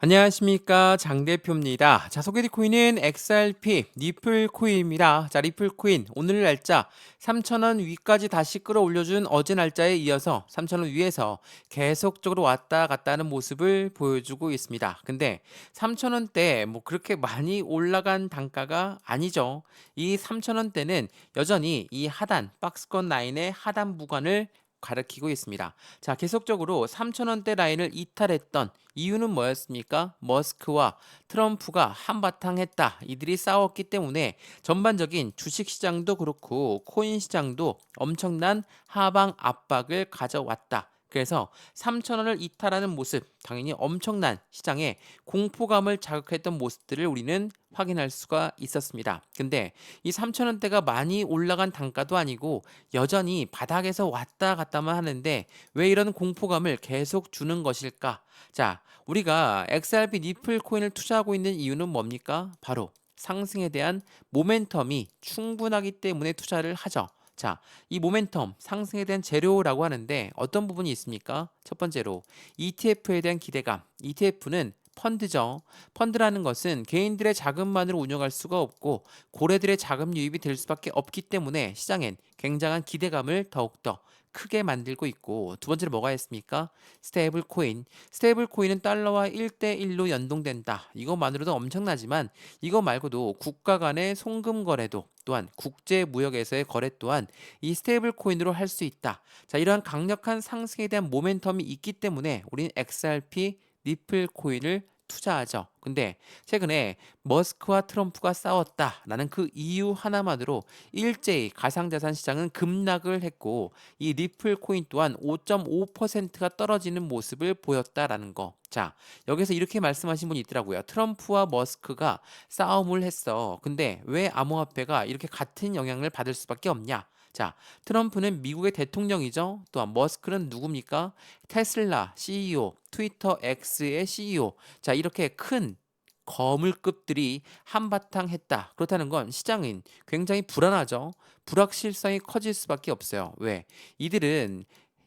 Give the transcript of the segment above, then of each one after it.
안녕하십니까 장 대표입니다. 자, 소개드 코인은 XRP 리플 코인입니다. 자, 리플 코인 오늘 날짜 3,000원 위까지 다시 끌어올려준 어제 날짜에 이어서 3,000원 위에서 계속적으로 왔다 갔다 하는 모습을 보여주고 있습니다. 근데 3,000원대 뭐 그렇게 많이 올라간 단가가 아니죠. 이 3,000원대는 여전히 이 하단 박스권 라인의 하단 구간을 가리키고 있습니다. 자, 계속적으로 3,000원대 라인을 이탈했던 이유는 뭐였습니까? 머스크와 트럼프가 한바탕 했다. 이들이 싸웠기 때문에 전반적인 주식 시장도 그렇고 코인 시장도 엄청난 하방 압박을 가져왔다. 그래서 3,000원을 이탈하는 모습, 당연히 엄청난 시장의 공포감을 자극했던 모습들을 우리는 확인할 수가 있었습니다. 근데 이 3,000원대가 많이 올라간 단가도 아니고 여전히 바닥에서 왔다 갔다만 하는데 왜 이런 공포감을 계속 주는 것일까? 자, 우리가 XRP 니플 코인을 투자하고 있는 이유는 뭡니까? 바로 상승에 대한 모멘텀이 충분하기 때문에 투자를 하죠. 자, 이 모멘텀, 상승에 대한 재료라고 하는데 어떤 부분이 있습니까? 첫 번째로 ETF에 대한 기대감. ETF는 펀드죠. 펀드라는 것은 개인들의 자금만으로 운영할 수가 없고 고래들의 자금 유입이 될 수밖에 없기 때문에 시장엔 굉장한 기대감을 더욱더 크게 만들고 있고, 두 번째로 뭐가 있습니까? 스테이블 코인. 스테이블 코인은 달러와 1대1로 연동된다. 이것만으로도 엄청나지만 이거 말고도 국가 간의 송금 거래도 또한 국제 무역에서의 거래 또한 이 스테이블 코인으로 할 수 있다. 자, 이러한 강력한 상승에 대한 모멘텀이 있기 때문에 우리는 XRP 리플 코인을 투자하죠. 근데 최근에 머스크와 트럼프가 싸웠다라는 그 이유 하나만으로 일제히 가상자산 시장은 급락을 했고 이 리플 코인 또한 5.5%가 떨어지는 모습을 보였다라는 거. 자, 여기서 이렇게 말씀하신 분이 있더라고요. 트럼프와 머스크가 싸움을 했어. 근데 왜 암호화폐가 이렇게 같은 영향을 받을 수밖에 없냐? 자, 트럼프는 미국의 대통령이죠. 또한 머스크는 누굽니까? 테슬라 CEO, 트위터 X의 CEO. 자, 이렇게 큰 거물급들이 한바탕 했다. 그렇다는 건 시장은 굉장히 불안하죠. 불확실성이 커질 수밖에 없어요. 왜? 이들은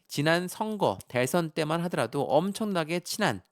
지난 선거, 대선 때만 하더라도 엄청나게 친한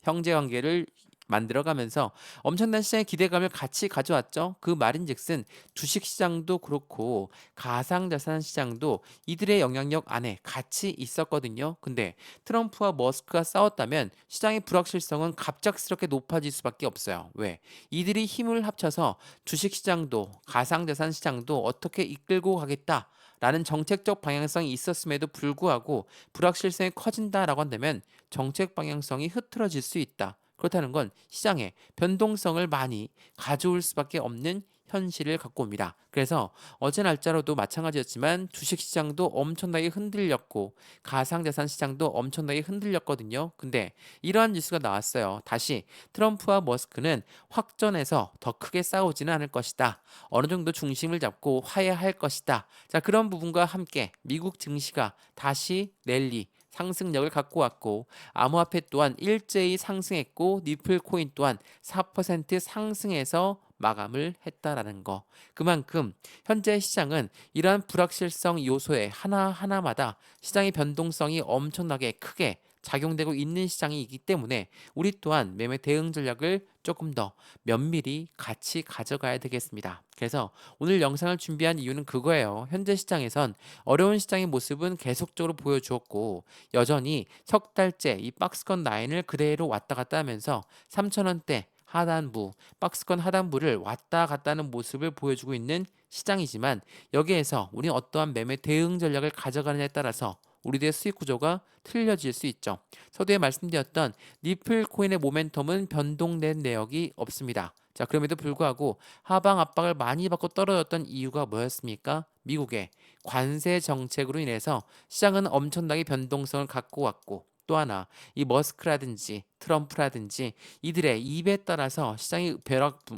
형제 관계를 만들어가면서 엄청난 시장의 기대감을 같이 가져왔죠. 그 말인즉슨 주식 시장도 그렇고 가상자산 시장도 이들의 영향력 안에 같이 있었거든요. 근데 트럼프와 머스크가 싸웠다면 시장의 불확실성은 갑작스럽게 높아질 수밖에 없어요. 왜? 이들이 힘을 합쳐서 주식 시장도 가상자산 시장도 어떻게 이끌고 가겠다. 라는 정책적 방향성이 있었음에도 불구하고 불확실성이 커진다라고 한다면 정책 방향성이 흐트러질 수 있다. 그렇다는 건 시장에 변동성을 많이 가져올 수밖에 없는 현실을 갖고 옵니다. 그래서 어제 날짜로도 마찬가지였지만 주식시장도 엄청나게 흔들렸고 가상자산 시장도 엄청나게 흔들렸거든요. 근데 이러한 뉴스가 나왔어요. 다시 트럼프와 머스크는 확전해서 더 크게 싸우지는 않을 것이다. 어느 정도 중심을 잡고 화해할 것이다. 자, 그런 부분과 함께 미국 증시가 다시 랠리 상승력을 갖고 왔고 암호화폐 또한 일제히 상승했고 니플 코인 또한 4% 상승해서 마감을 했다라는 거. 그만큼 현재 시장은 이러한 불확실성 요소의 하나하나마다 시장의 변동성이 엄청나게 크게 작용되고 있는 시장이기 때문에 우리 또한 매매 대응 전략을 조금 더 면밀히 같이 가져가야 되겠습니다. 그래서 오늘 영상을 준비한 이유는 그거예요. 현재 시장에선 어려운 시장의 모습은 계속적으로 보여주었고 여전히 석 달째 이 박스권 라인을 그대로 왔다 갔다 하면서 3,000원대 하단부, 박스권 하단부를 왔다 갔다 하는 모습을 보여주고 있는 시장이지만 여기에서 우리는 어떠한 매매 대응 전략을 가져가느냐에 따라서 우리들의 수익 구조가 틀려질 수 있죠. 서두에 말씀드렸던 니플 코인의 모멘텀은 변동된 내역이 없습니다. 자, 그럼에도 불구하고 하방 압박을 많이 받고 떨어졌던 이유가 뭐였습니까? 미국의 관세 정책으로 인해서 시장은 엄청나게 변동성을 갖고 왔고 또 하나 이 머스크라든지 트럼프라든지 이들의 입에 따라서 시장의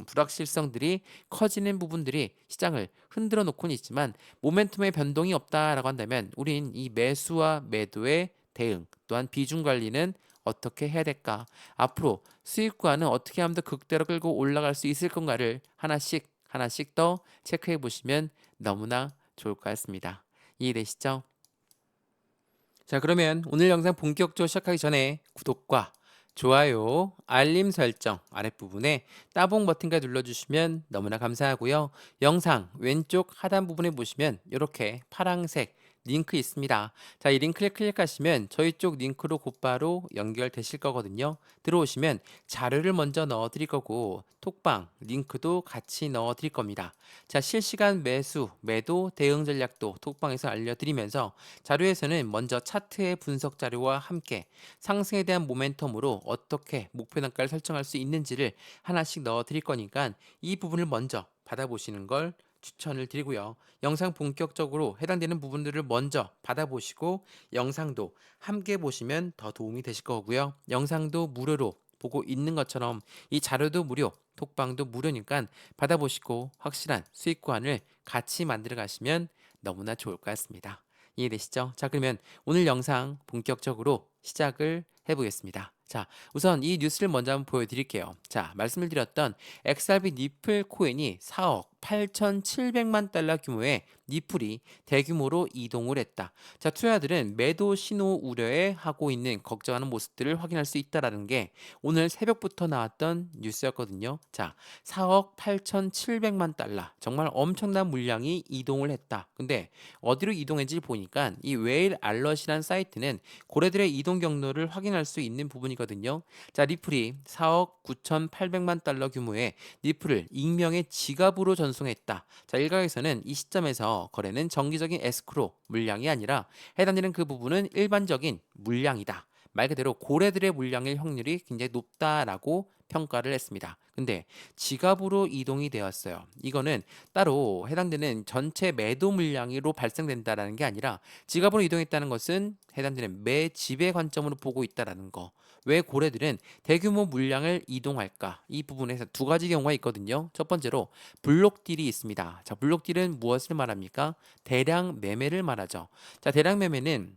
불확실성들이 커지는 부분들이 시장을 흔들어 놓고는 있지만 모멘텀의 변동이 없다라고 한다면 우린 이 매수와 매도의 대응 또한 비중 관리는 어떻게 해야 될까? 앞으로 수익과는 어떻게 하면 더 극대로 끌고 올라갈 수 있을 건가를 하나씩 하나씩 더 체크해 보시면 너무나 좋을 것 같습니다. 이해되시죠? 자, 그러면 오늘 영상 본격적으로 시작하기 전에 구독과 좋아요, 알림 설정 아랫부분에 따봉 버튼까지 눌러주시면 너무나 감사하고요. 영상 왼쪽 하단 부분에 보시면 이렇게 파랑색 링크 있습니다. 자, 이 링크를 클릭하시면 저희 쪽 링크로 곧바로 연결되실 거거든요. 들어오시면 자료를 먼저 넣어 드릴 거고 톡방 링크도 같이 넣어 드릴 겁니다. 자, 실시간 매수, 매도, 대응 전략도 톡방에서 알려드리면서 자료에서는 먼저 차트의 분석 자료와 함께 상승에 대한 모멘텀으로 어떻게 목표 단가를 설정할 수 있는지를 하나씩 넣어 드릴 거니까 이 부분을 먼저 받아보시는 걸 추천을 드리고요. 영상 본격적으로 해당되는 부분들을 먼저 받아보시고 영상도 함께 보시면 더 도움이 되실 거고요. 영상도 무료로 보고 있는 것처럼 이 자료도 무료, 톡방도 무료니까 받아보시고 확실한 수익관을 같이 만들어 가시면 너무나 좋을 것 같습니다. 이해되시죠? 자, 그러면 오늘 영상 본격적으로 시작을 해보겠습니다. 자, 우선 이 뉴스를 먼저 한번 보여드릴게요. 자, 말씀을 드렸던 XRP 니플 코인이 4억 8,700만 달러 규모의 니플이 대규모로 이동을 했다. 자, 투자자들은 매도 신호 우려에 하고 있는 걱정하는 모습들을 확인할 수 있다라는 게 오늘 새벽부터 나왔던 뉴스였거든요. 자, 4억 8,700만 달러. 정말 엄청난 물량이 이동을 했다. 근데 어디로 이동했지 보니까 이 웨일 알럿이란 사이트는 고래들의 이동 경로를 확인할 수 있는 부분이거든요. 자, 리플이 4억 9,800만 달러 규모의 리플을 익명의 지갑으로 전송했다. 자, 일각에서는 이 시점에서 거래는 정기적인 에스크로 물량이 아니라 해당되는 그 부분은 일반적인 물량이다. 말 그대로 고래들의 물량일 확률이 굉장히 높다라고 평가를 했습니다. 근데 지갑으로 이동이 되었어요. 이거는 따로 해당되는 전체 매도 물량으로 발생된다라는 게 아니라 지갑으로 이동했다는 것은 해당되는 매집의 관점으로 보고 있다라는 거. 왜 고래들은 대규모 물량을 이동할까? 이 부분에서 두 가지 경우가 있거든요. 첫 번째로 블록딜이 있습니다. 자, 블록딜은 무엇을 말합니까? 대량 매매를 말하죠. 자, 대량 매매는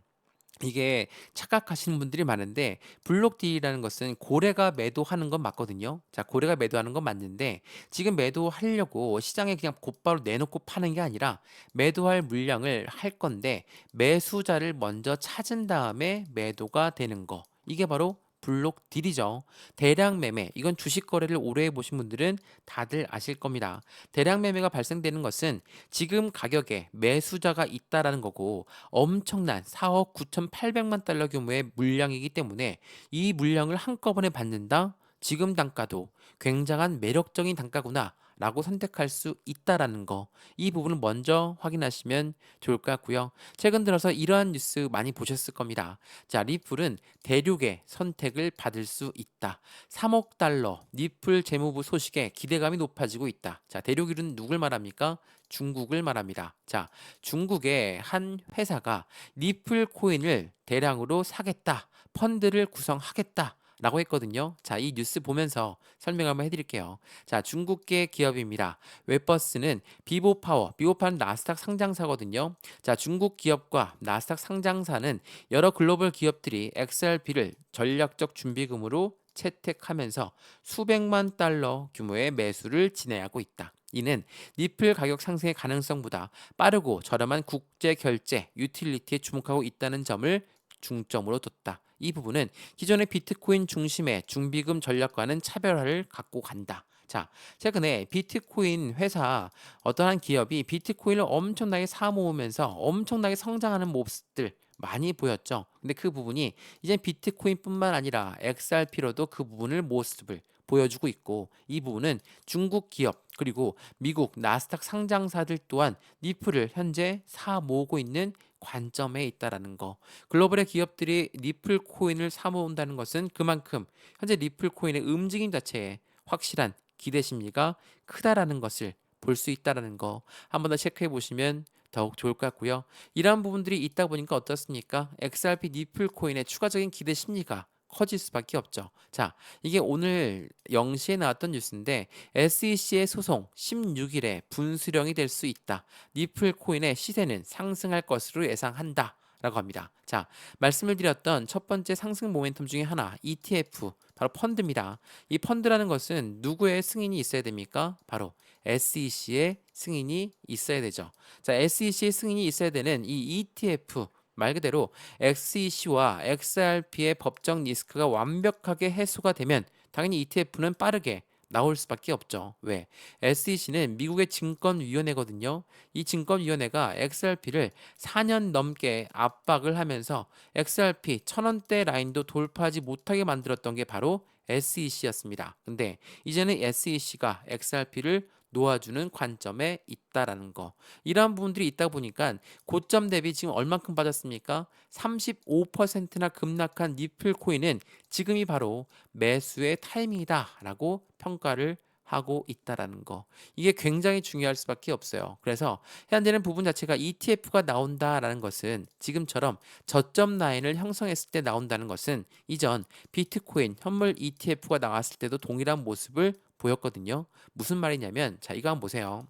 이게 착각하시는 분들이 많은데 블록 딜이라는 것은 고래가 매도하는 건 맞거든요. 자, 고래가 매도하는 건 맞는데 지금 매도하려고 시장에 그냥 곧바로 내놓고 파는 게 아니라 매도할 물량을 할 건데 매수자를 먼저 찾은 다음에 매도가 되는 거. 이게 바로 블록 딜이죠. 대량 매매. 이건 주식 거래를 오래 해보신 분들은 다들 아실 겁니다. 대량 매매가 발생되는 것은 지금 가격에 매수자가 있다라는 거고 엄청난 4억 9,800만 달러 규모의 물량이기 때문에 이 물량을 한꺼번에 받는다? 지금 단가도 굉장한 매력적인 단가구나 라고 선택할 수 있다라는 거. 이 부분을 먼저 확인하시면 좋을 것 같고요. 최근 들어서 이러한 뉴스 많이 보셨을 겁니다. 자, 리플은 대륙의 선택을 받을 수 있다. 3억 달러 리플 재무부 소식에 기대감이 높아지고 있다. 자, 대륙일은 누굴 말합니까? 중국을 말합니다. 자, 중국의 한 회사가 리플 코인을 대량으로 사겠다. 펀드를 구성하겠다. 라고 했거든요. 자, 이 뉴스 보면서 설명 한번 해드릴게요. 자, 중국계 기업입니다. 웹버스는 비보파워, 비보파는 나스닥 상장사거든요. 자, 중국 기업과 나스닥 상장사는 여러 글로벌 기업들이 XRP를 전략적 준비금으로 채택하면서 수백만 달러 규모의 매수를 진행하고 있다. 이는 리플 가격 상승의 가능성보다 빠르고 저렴한 국제 결제 유틸리티에 주목하고 있다는 점을 중점으로 뒀다. 이 부분은 기존의 비트코인 중심의 중비금 전략과는 차별화를 갖고 간다. 자, 최근에 비트코인 회사 어떠한 기업이 비트코인을 엄청나게 사 모으면서 엄청나게 성장하는 모습들 많이 보였죠. 근데 그 부분이 이제 비트코인뿐만 아니라 XRP로도 그 부분을 모습을 보여주고 있고 이 부분은 중국 기업 그리고 미국 나스닥 상장사들 또한 리플을 현재 사 모으고 있는 관점에 있다라는 거. 글로벌의 기업들이 리플 코인을 사 모은다는 것은 그만큼 현재 리플 코인의 움직임 자체에 확실한 기대 심리가 크다라는 것을 볼 수 있다라는 거 한 번 더 체크해 보시면 더욱 좋을 것 같고요. 이러한 부분들이 있다 보니까 어떻습니까? XRP 리플 코인의 추가적인 기대 심리가 커질 수밖에 없죠. 자, 이게 오늘 0시에 나왔던 뉴스인데 SEC의 소송 16일에 분수령이 될 수 있다. 리플 코인의 시세는 상승할 것으로 예상한다. 라고 합니다. 자, 말씀을 드렸던 첫 번째 상승 모멘텀 중에 하나, ETF, 바로 펀드입니다. 이 펀드라는 것은 누구의 승인이 있어야 됩니까? 바로 SEC의 승인이 있어야 되죠. 자, SEC의 승인이 있어야 되는 이 ETF, 말 그대로 XEC와 XRP의 법적 리스크가 완벽하게 해소가 되면 당연히 ETF는 빠르게 나올 수밖에 없죠. 왜? SEC는 미국의 증권위원회거든요. 이 증권위원회가 XRP를 4년 넘게 압박을 하면서 XRP 1000원대 라인도 돌파하지 못하게 만들었던 게 바로 SEC였습니다. 근데 이제는 SEC가 XRP를 놓아주는 관점에 있다라는 거. 이러한 부분들이 있다 보니까 고점 대비 지금 얼만큼 빠졌습니까? 35%나 급락한 리플 코인은 지금이 바로 매수의 타이밍이다라고 평가를 하고 있다라는 거. 이게 굉장히 중요할 수밖에 없어요. 그래서 현재는 부분 자체가 ETF가 나온다라는 것은 지금처럼 저점 라인을 형성했을 때 나온다는 것은 이전 비트코인 현물 ETF가 나왔을 때도 동일한 모습을 보였거든요. 무슨 말이냐면 자, 이거 한번 보세요.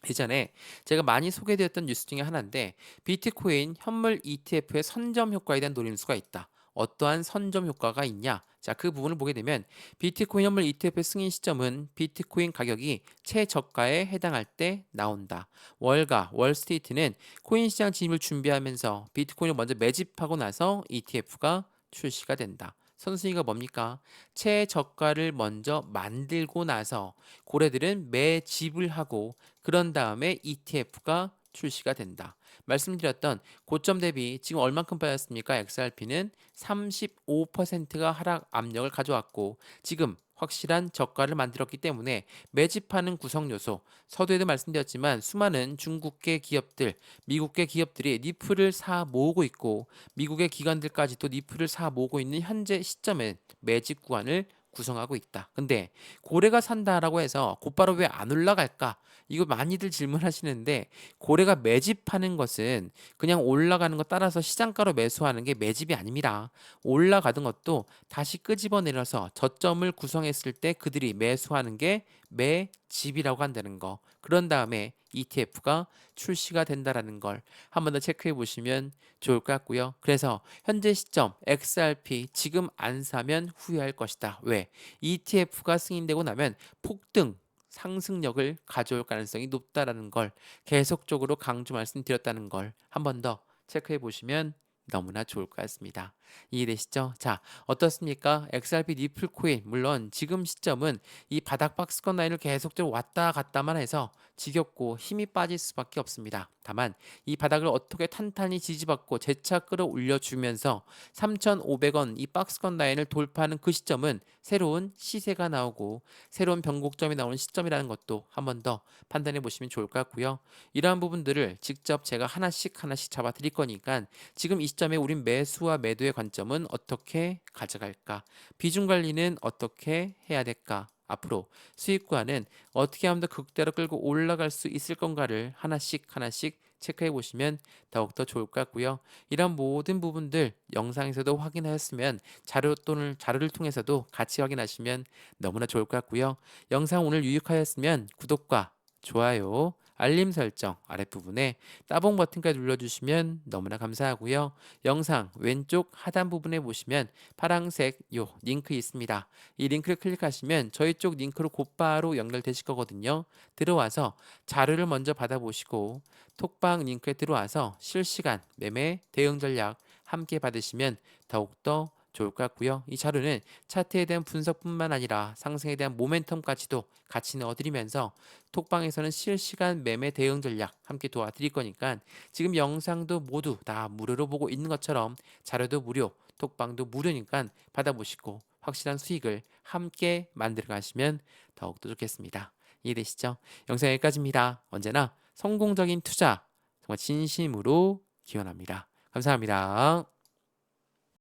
예전에 제가 많이 소개드렸던 뉴스 중에 하나인데 비트코인 현물 ETF의 선점 효과에 대한 노림수가 있다. 어떠한 선점 효과가 있냐? 자, 그 부분을 보게 되면 비트코인 현물 ETF의 승인 시점은 비트코인 가격이 최저가에 해당할 때 나온다. 월가, 월스트리트는 코인 시장 진입을 준비하면서 비트코인을 먼저 매집하고 나서 ETF가 출시가 된다. 선순위가 뭡니까? 최저가를 먼저 만들고 나서 고래들은 매집을 하고 그런 다음에 ETF가 출시가 된다. 말씀드렸던 고점 대비 지금 얼만큼 빠졌습니까? XRP는 35%가 하락 압력을 가져왔고 지금 확실한 저가를 만들었기 때문에 매집하는 구성 요소, 서두에도 말씀드렸지만 수많은 중국계 기업들, 미국계 기업들이 니프를 사 모으고 있고 미국의 기관들까지도 니프를 사 모으고 있는 현재 시점에 매집 구간을 구성하고 있다. 근데 고래가 산다라고 해서 곧바로 왜 안 올라갈까? 이거 많이들 질문하시는데 고래가 매집하는 것은 그냥 올라가는 것 따라서 시장가로 매수하는 게 매집이 아닙니다. 올라가던 것도 다시 끄집어내려서 저점을 구성했을 때 그들이 매수하는 게 매집이라고 한다는 거. 그런 다음에 ETF가 출시가 된다라는 걸 한 번 더 체크해 보시면 좋을 것 같고요. 그래서 현재 시점 XRP 지금 안 사면 후회할 것이다. 왜? ETF가 승인되고 나면 폭등 상승력을 가져올 가능성이 높다라는 걸 계속적으로 강조 말씀드렸다는 걸 한 번 더 체크해 보시면 너무나 좋을 것 같습니다. 이해되시죠? 자, 어떻습니까? XRP 리플 코인 물론 지금 시점은 이 바닥 박스권 라인을 계속적으로 왔다 갔다만 해서 지겹고 힘이 빠질 수밖에 없습니다. 다만 이 바닥을 어떻게 탄탄히 지지받고 재차 끌어올려 주면서 3,500원 이 박스권 라인을 돌파하는 그 시점은 새로운 시세가 나오고 새로운 변곡점이 나오는 시점이라는 것도 한 번 더 판단해 보시면 좋을 것 같고요. 이러한 부분들을 직접 제가 하나씩 잡아 드릴 거니까 지금 이 시점에 우린 매수와 매도의 관점은 어떻게 가져갈까? 비중 관리는 어떻게 해야 될까? 앞으로 수익과는 어떻게 하면 더 극대로 끌고 올라갈 수 있을 건가를 하나씩 체크해 보시면 더욱더 좋을 것 같고요. 이런 모든 부분들 영상에서도 확인하였으면 자료 또는 자료를 통해서도 같이 확인하시면 너무나 좋을 것 같고요. 영상 오늘 유익하였으면 구독과 좋아요, 알림 설정 아랫부분에 따봉 버튼까지 눌러주시면 너무나 감사하고요. 영상 왼쪽 하단 부분에 보시면 파란색 요 링크 있습니다. 이 링크를 클릭하시면 저희 쪽 링크로 곧바로 연결되실 거거든요. 들어와서 자료를 먼저 받아보시고 톡방 링크에 들어와서 실시간 매매 대응 전략 함께 받으시면 더욱더 좋을 것 같고요. 이 자료는 차트에 대한 분석뿐만 아니라 상승에 대한 모멘텀까지도 같이 넣어드리면서 톡방에서는 실시간 매매 대응 전략 함께 도와드릴 거니까 지금 영상도 모두 다 무료로 보고 있는 것처럼 자료도 무료, 톡방도 무료니까 받아보시고 확실한 수익을 함께 만들어 가시면 더욱더 좋겠습니다. 이해되시죠? 영상 여기까지입니다. 언제나 성공적인 투자 정말 진심으로 기원합니다. 감사합니다.